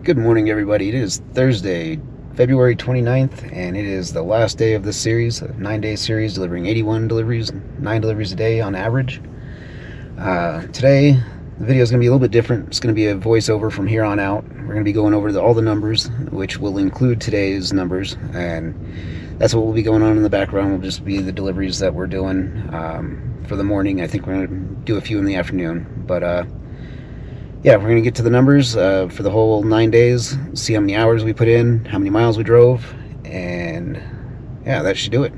Good morning, everybody. It is Thursday, February 29th, and it is the last day of this series, a 9-day series delivering 81 deliveries, 9 deliveries a day on average. Today, the video is going to be a little bit different. It's going to be a voiceover from here on out. We're going to be going over all the numbers, which will include today's numbers, and that's what will be going on in the background. Will just be the deliveries that we're doing for the morning. I think we're going to do a few in the afternoon, but yeah, we're going to get to the numbers for the whole 9 days, see how many hours we put in, how many miles we drove, and yeah, that should do it.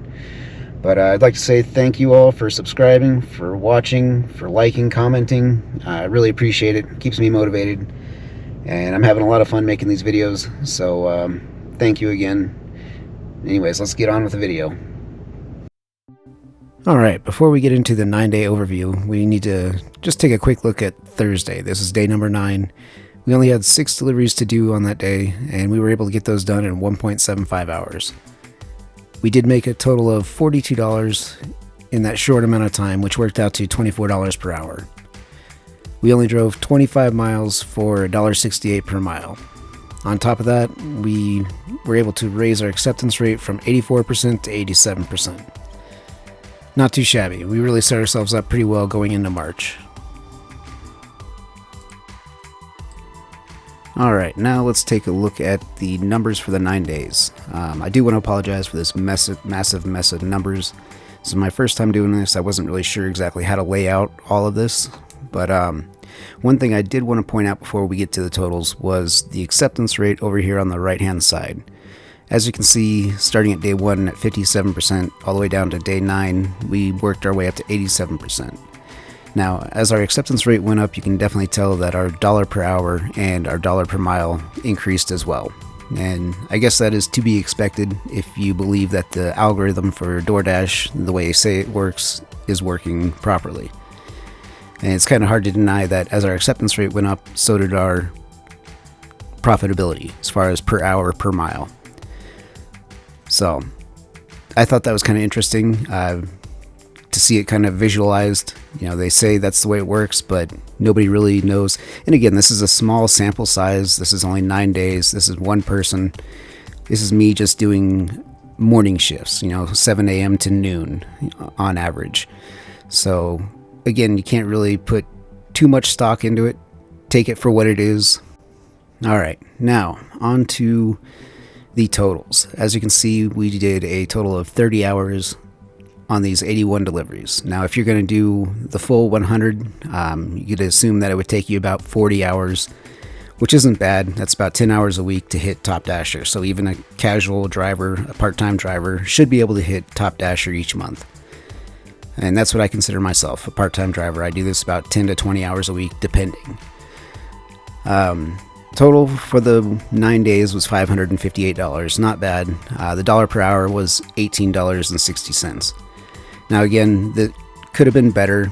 But I'd like to say thank you all for subscribing, for watching, for liking, commenting. I really appreciate it. It keeps me motivated, and I'm having a lot of fun making these videos, so thank you again. Anyways, let's get on with the video. Alright, before we get into the 9-day overview, we need to just take a quick look at Thursday. This is day number 9. We only had 6 deliveries to do on that day, and we were able to get those done in 1.75 hours. We did make a total of $42 in that short amount of time, which worked out to $24 per hour. We only drove 25 miles for $1.68 per mile. On top of that, we were able to raise our acceptance rate from 84% to 87%. Not too shabby. We really set ourselves up pretty well going into March. Alright, now let's take a look at the numbers for the 9 days. I do want to apologize for this massive mess of numbers. This is my first time doing this. I wasn't really sure exactly how to lay out all of this. But one thing I did want to point out before we get to the totals was the acceptance rate over here on the right hand side. As you can see, starting at day 1 at 57%, all the way down to day 9, we worked our way up to 87%. Now, as our acceptance rate went up, you can definitely tell that our dollar per hour and our dollar per mile increased as well. And I guess that is to be expected if you believe that the algorithm for DoorDash, the way they say it works, is working properly. And it's kind of hard to deny that as our acceptance rate went up, so did our profitability as far as per hour, per mile. So I thought that was kind of interesting to see it kind of visualized. You know, they say that's the way it works, but nobody really knows. And again, this is a small sample size. This is only 9 days. This is one person. This is me just doing morning shifts, 7 a.m. to noon on average. So again, you can't really put too much stock into it. Take it for what it is. All right, now on to the totals. As you can see, we did a total of 30 hours on these 81 deliveries. Now, if you're going to do the full 100, you could assume that it would take you about 40 hours, which isn't bad. That's about 10 hours a week to hit top dasher. So even a casual driver, a part-time driver, should be able to hit top dasher each month. And that's what I consider myself, a part-time driver. I do this about 10 to 20 hours a week, depending. Total for the 9 days was $558. Not bad. The dollar per hour was $18.60. Now again, that could have been better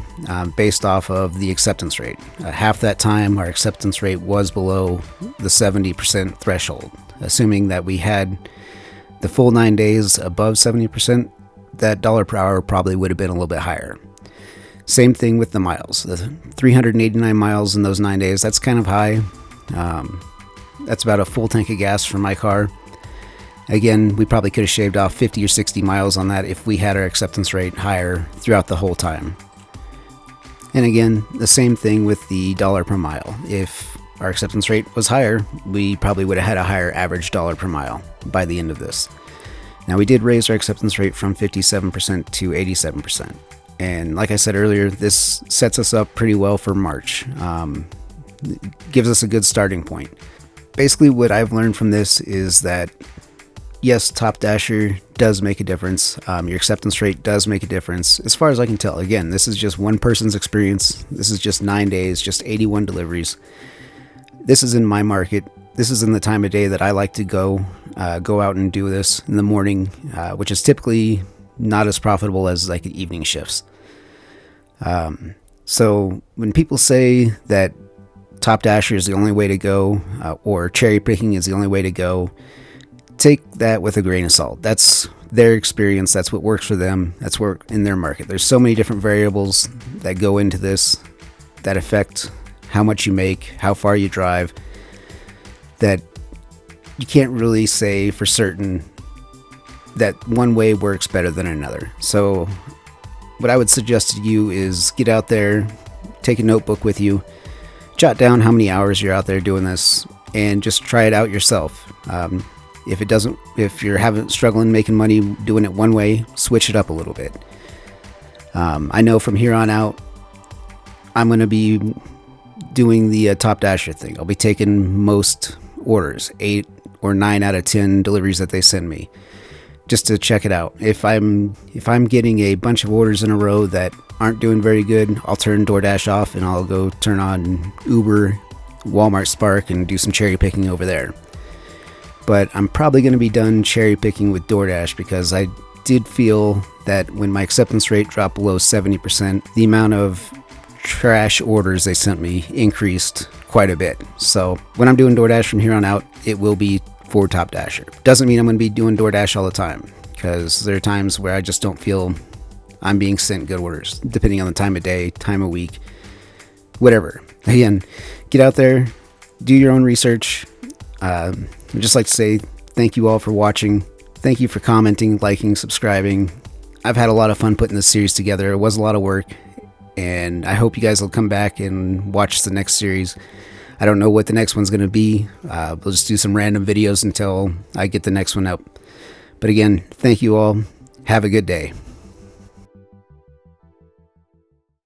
based off of the acceptance rate. Half that time, our acceptance rate was below the 70% threshold. Assuming that we had the full 9 days above 70%, that dollar per hour probably would have been a little bit higher. Same thing with the miles. The 389 miles in those 9 days, that's kind of high. That's about a full tank of gas for my car. Again, we probably could have shaved off 50 or 60 miles on that if we had our acceptance rate higher throughout the whole time. And again, the same thing with the dollar per mile. If our acceptance rate was higher, we probably would have had a higher average dollar per mile by the end of this. Now, we did raise our acceptance rate from 57% to 87%. And like I said earlier, this sets us up pretty well for March. Gives us a good starting point. Basically, what I've learned from this is that yes, top dasher does make a difference. Your acceptance rate does make a difference. As far as I can tell, again, this is just one person's experience. This is just 9 days, just 81 deliveries. This is in my market. This is in the time of day that I like to go out and do this in the morning, which is typically not as profitable as like evening shifts. So when people say that top dasher is the only way to go, or cherry picking is the only way to go, take that with a grain of salt. That's their experience. That's what works for them. That's what in their market. There's so many different variables that go into this that affect how much you make, how far you drive. that you can't really say for certain that one way works better than another. So what I would suggest to you is get out there, take a notebook with you, jot down how many hours you're out there doing this, and just try it out yourself. If you're struggling making money doing it one way, switch it up a little bit. I know from here on out, I'm going to be doing the top dasher thing. I'll be taking most orders, 8 or 9 out of 10 deliveries that they send me, just to check it out. If I'm getting a bunch of orders in a row that aren't doing very good, I'll turn DoorDash off and I'll go turn on Uber, Walmart Spark, and do some cherry picking over there. But I'm probably going to be done cherry picking with DoorDash, because I did feel that when my acceptance rate dropped below 70%, the amount of trash orders they sent me increased quite a bit. So when I'm doing DoorDash from here on out, it will be for Top Dasher. Doesn't mean I'm going to be doing DoorDash all the time, because there are times where I just don't feel I'm being sent good orders, depending on the time of day, time of week, whatever. Again, get out there, do your own research. I'd just like to say thank you all for watching. Thank you for commenting, liking, subscribing. I've had a lot of fun putting this series together. It was a lot of work, and I hope you guys will come back and watch the next series. I don't know what the next one's going to be. We'll just do some random videos until I get the next one up. But again, thank you all. Have a good day.